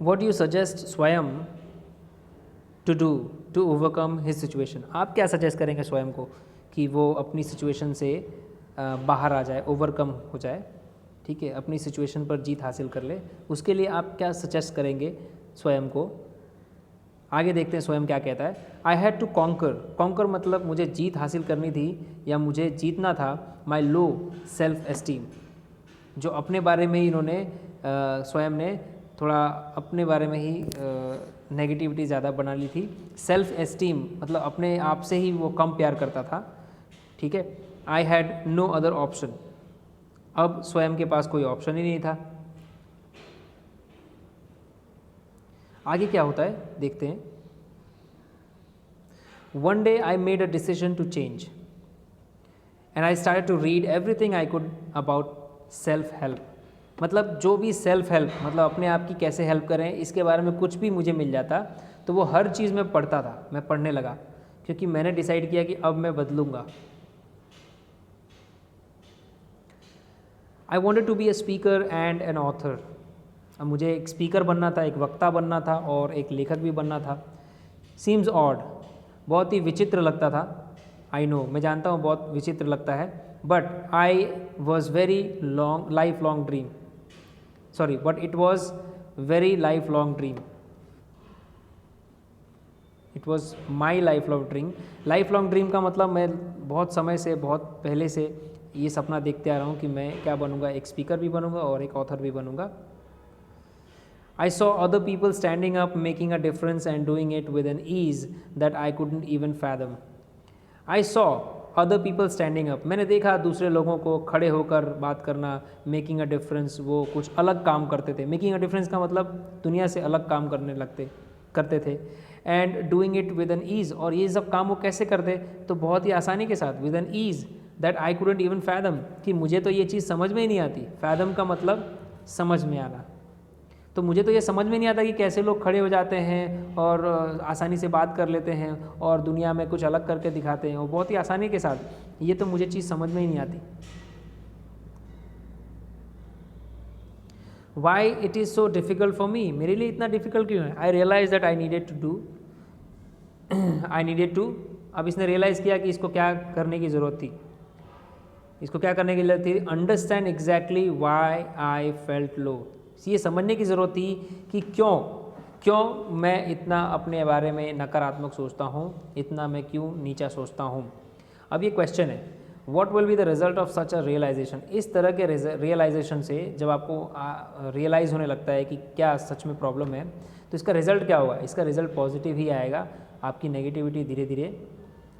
What you suggest Swayam to do to overcome his situation. आप क्या suggest करेंगे स्वयं को कि वो अपनी सिचुएशन से बाहर आ जाए, ओवरकम हो जाए, ठीक है, अपनी सिचुएशन पर जीत हासिल कर ले। उसके लिए आप क्या सजेस्ट करेंगे स्वयं को। आगे देखते हैं स्वयं क्या कहता है। I had to conquer, conquer मतलब मुझे जीत हासिल करनी थी या मुझे जीतना था माई लो सेल्फ एस्टीम। जो अपने बारे में ही इन्होंने स्वयं ने थोड़ा अपने बारे में ही नेगेटिविटी ज़्यादा बना ली थी। सेल्फ एस्टीम मतलब अपने आप से ही वो कम प्यार करता था, ठीक है। I had no other option, अब स्वयं के पास कोई ऑप्शन ही नहीं था। आगे क्या होता है देखते हैं। One day I made a decision to change and I started to read everything I could about self help. मतलब जो भी सेल्फ हेल्प मतलब अपने आप की कैसे हेल्प करें इसके बारे में कुछ भी मुझे मिल जाता तो वो हर चीज़ में पढ़ता था, मैं पढ़ने लगा क्योंकि मैंने डिसाइड किया कि अब मैं बदलूँगा। I wanted to be a speaker and an author. अब मुझे एक स्पीकर बनना था, एक वक्ता बनना था और एक लेखक भी बनना था। सीम्स ऑड, बहुत ही विचित्र लगता था। आई नो, मैं जानता हूँ बहुत विचित्र लगता है, but I was very long life long dream, sorry but it was very life long dream, it was my life long dream. Life long dream का मतलब मैं बहुत समय से, बहुत पहले से ये सपना देखते आ रहा हूँ कि मैं क्या बनूँगा, एक स्पीकर भी बनूँगा और एक ऑथर भी बनूँगा। I saw other people standing up, making a difference and doing it with an ease that I couldn't even fathom. I saw other people standing up. मैंने देखा दूसरे लोगों को खड़े होकर बात करना, making a difference, वो कुछ अलग काम करते थे। making a difference का मतलब दुनिया से अलग काम करते थे। and doing it with an ease, और ये सब काम वो कैसे करते तो बहुत ही आसानी के साथ, with an ease that I couldn't even fathom, कि मुझे तो ये चीज़ समझ में ही नहीं आती। fathom का मतलब समझ में आना। तो मुझे तो ये समझ में नहीं आता कि कैसे लोग खड़े हो जाते हैं और आसानी से बात कर लेते हैं और दुनिया में कुछ अलग करके दिखाते हैं और बहुत ही आसानी के साथ, ये तो मुझे चीज़ समझ में ही नहीं आती। Why it is so difficult for me, मेरे लिए इतना डिफ़िकल्ट क्यों है। I realise that I needed to अब इसने रियलाइज़ किया कि इसको क्या करने की ज़रूरत थी, इसको क्या करने की ज़रूरत थी। Understand exactly why I felt low, ये समझने की ज़रूरत थी कि क्यों मैं इतना अपने बारे में नकारात्मक सोचता हूँ, इतना मैं क्यों नीचा सोचता हूँ। अब ये क्वेश्चन है, what will be the result of such a realisation. इस तरह के रियलाइजेशन से जब आपको रियलाइज़ होने लगता है कि क्या सच में प्रॉब्लम है तो इसका रिजल्ट क्या होगा। इसका रिजल्ट पॉजिटिव ही आएगा। आपकी नेगेटिविटी धीरे धीरे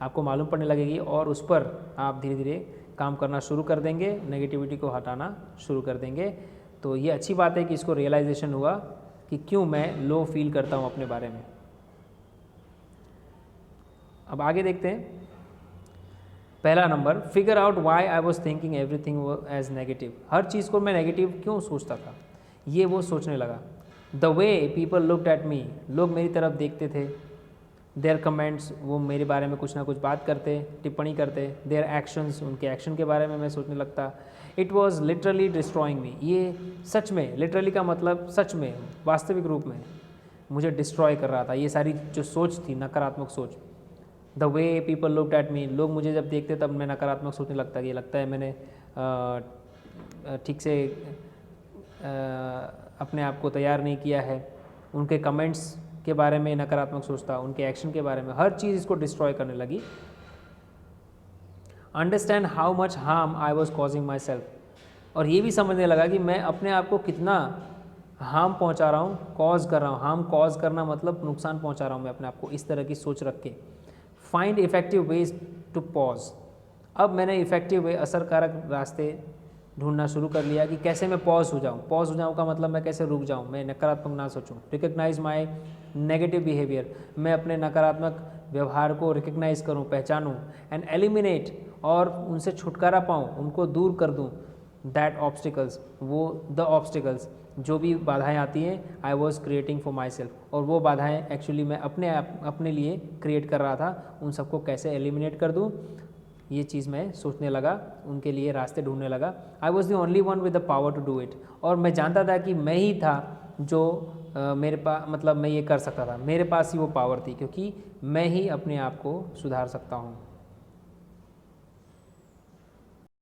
आपको मालूम पड़ने लगेगी और उस पर आप धीरे धीरे काम करना शुरू कर देंगे, नेगेटिविटी को हटाना शुरू कर देंगे। तो ये अच्छी बात है कि इसको रियलाइजेशन हुआ कि क्यों मैं लो फील करता हूँ अपने बारे में। अब आगे देखते हैं। पहला नंबर, figure out why I was thinking everything as negative. हर चीज़ को मैं नेगेटिव क्यों सोचता था, ये वो सोचने लगा। The way people looked at me, लोग मेरी तरफ देखते थे। देयर कमेंट्स, वो मेरे बारे में कुछ ना कुछ बात करते, टिप्पणी करते। देयर एक्शंस, उनके एक्शन के बारे में मैं सोचने लगता। इट वॉज लिटरली डिस्ट्रॉइंग मी, ये सच में, लिटरली का मतलब सच में, वास्तविक रूप में मुझे डिस्ट्रॉय कर रहा था। ये सारी जो सोच थी, नकारात्मक सोच। The way people looked at me, लोग मुझे जब देखते तब मैं नकारात्मक सोचने लगता कि ये लगता है मैंने ठीक से अपने आप को तैयार नहीं किया है। उनके कमेंट्स के बारे में नकारात्मक सोचता, उनके एक्शन के बारे में, हर चीज़ इसको डिस्ट्रॉय करने लगी। Understand how much harm I was causing my self, और ये भी समझने लगा कि मैं अपने आप को कितना हार्म पहुंचा रहा हूँ, कॉज कर रहा हूँ। हार्म कॉज करना मतलब नुकसान पहुंचा रहा हूँ मैं अपने आप को, इस तरह की सोच रख के। Find effective ways to pause, अब मैंने इफेक्टिव वे, असरकारक रास्ते ढूंढना शुरू कर लिया कि कैसे मैं पॉज हो जाऊँ। पॉज हो जाऊँ का मतलब मैं कैसे रुक जाऊँ, मैं नकारात्मक ना सोचूँ। रिकग्नाइज माई नेगेटिव बिहेवियर, मैं अपने नकारात्मक व्यवहार को रिकग्नाइज करूँ, पहचानूँ। एंड एलिमिनेट, और उनसे छुटकारा पाऊँ, उनको दूर कर दूँ। दैट ऑब्स्टिकल्स, वो द ऑब्स्टिकल्स, जो भी बाधाएं आती हैं, I was creating for my self, और वो बाधाएं एक्चुअली मैं अपने लिए क्रिएट कर रहा था। उन सबको कैसे एलिमिनेट कर दूँ, ये चीज़ मैं सोचने लगा, उनके लिए रास्ते ढूंढने लगा। I was the only one with the power to do it, और मैं जानता था कि मैं ही था जो मेरे पास मतलब मैं ये कर सकता था, मेरे पास ही वो पावर थी, क्योंकि मैं ही अपने आप को सुधार सकता हूँ।